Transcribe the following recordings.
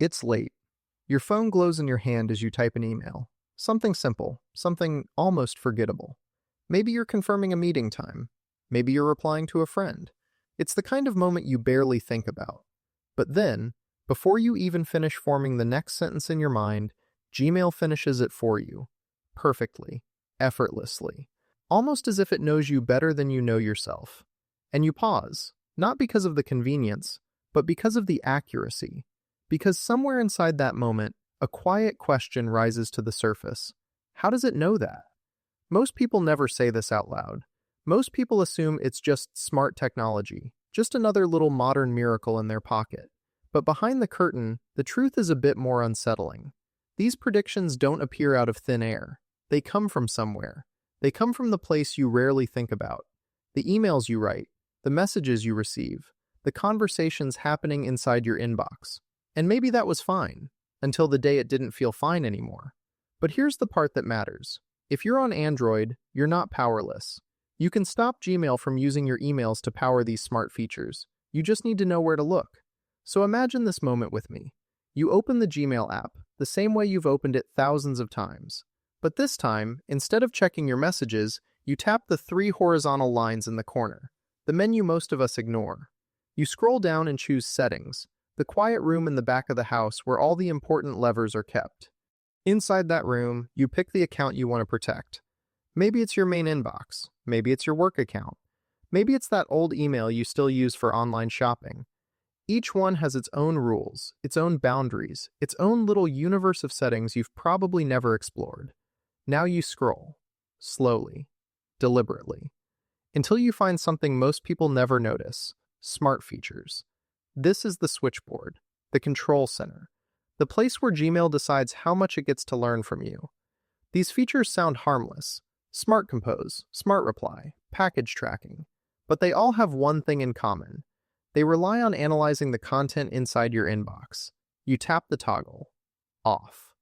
It's late. Your phone glows in your hand as you type an email. Something simple, something almost forgettable. Maybe you're confirming a meeting time. Maybe you're replying to a friend. It's the kind of moment you barely think about. But then, before you even finish forming the next sentence in your mind, Gmail finishes it for you. Perfectly. Effortlessly. Almost as if it knows you better than you know yourself. And you pause, not because of the convenience, but because of the accuracy. Because somewhere inside that moment, a quiet question rises to the surface. How does it know that? Most people never say this out loud. Most people assume it's just smart technology, just another little modern miracle in their pocket. But behind the curtain, the truth is a bit more unsettling. These predictions don't appear out of thin air. They come from somewhere. They come from the place you rarely think about. The emails you write, the messages you receive, the conversations happening inside your inbox. And maybe that was fine, until the day it didn't feel fine anymore. But here's the part that matters. If you're on Android, you're not powerless. You can stop Gmail from using your emails to power these smart features. You just need to know where to look. So imagine this moment with me. You open the Gmail app, the same way you've opened it thousands of times. But this time, instead of checking your messages, you tap the three horizontal lines in the corner, the menu most of us ignore. You scroll down and choose Settings, the quiet room in the back of the house where all the important levers are kept. Inside that room, you pick the account you want to protect. Maybe it's your main inbox. Maybe it's your work account. Maybe it's that old email you still use for online shopping. Each one has its own rules, its own boundaries, its own little universe of settings you've probably never explored. Now you scroll, slowly, deliberately, until you find something most people never notice: smart features. This is the switchboard, the control center, the place where Gmail decides how much it gets to learn from you. These features sound harmless: Smart Compose, Smart Reply, package tracking. But they all have one thing in common. They rely on analyzing the content inside your inbox. You tap the toggle, off.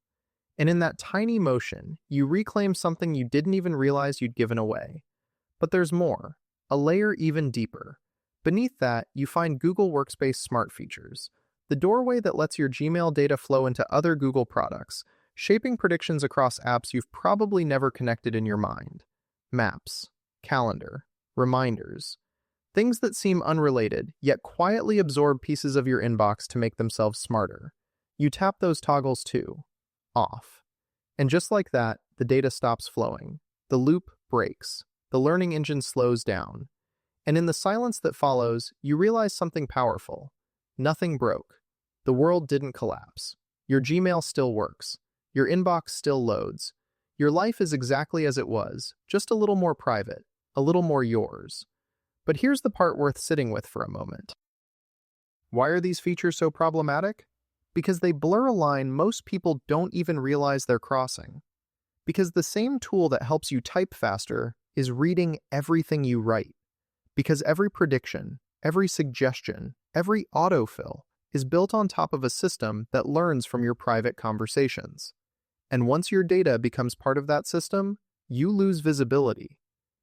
And in that tiny motion, you reclaim something you didn't even realize you'd given away. But there's more, a layer even deeper. Beneath that, you find Google Workspace Smart Features, the doorway that lets your Gmail data flow into other Google products, shaping predictions across apps you've probably never connected in your mind. Maps, calendar, reminders. Things that seem unrelated, yet quietly absorb pieces of your inbox to make themselves smarter. You tap those toggles too, off. And just like that, the data stops flowing. The loop breaks. The learning engine slows down. And in the silence that follows, you realize something powerful. Nothing broke. The world didn't collapse. Your Gmail still works. Your inbox still loads. Your life is exactly as it was, just a little more private, a little more yours. But here's the part worth sitting with for a moment. Why are these features so problematic? Because they blur a line most people don't even realize they're crossing. Because the same tool that helps you type faster is reading everything you write. Because every prediction, every suggestion, every autofill is built on top of a system that learns from your private conversations. And once your data becomes part of that system, you lose visibility.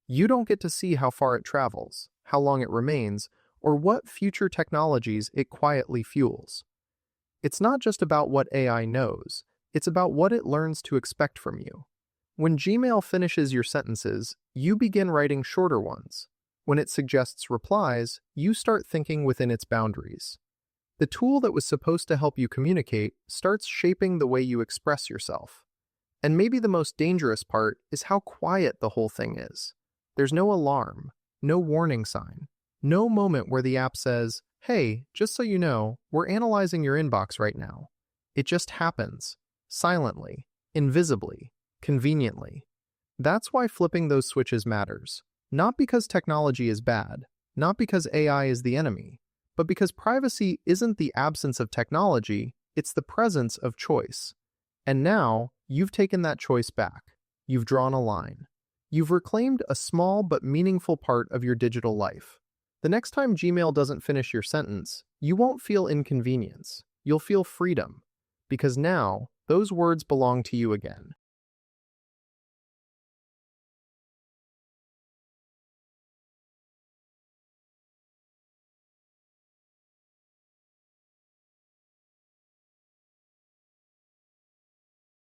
You don't get to see how far it travels, how long it remains, or what future technologies it quietly fuels. It's not just about what AI knows, it's about what it learns to expect from you. When Gmail finishes your sentences, you begin writing shorter ones. When it suggests replies, you start thinking within its boundaries. The tool that was supposed to help you communicate starts shaping the way you express yourself. And maybe the most dangerous part is how quiet the whole thing is. There's no alarm, no warning sign, no moment where the app says, "Hey, just so you know, we're analyzing your inbox right now." It just happens, silently, invisibly, conveniently. That's why flipping those switches matters. Not because technology is bad, not because AI is the enemy, but because privacy isn't the absence of technology, it's the presence of choice. And now, you've taken that choice back. You've drawn a line. You've reclaimed a small but meaningful part of your digital life. The next time Gmail doesn't finish your sentence, you won't feel inconvenience. You'll feel freedom. Because now, those words belong to you again.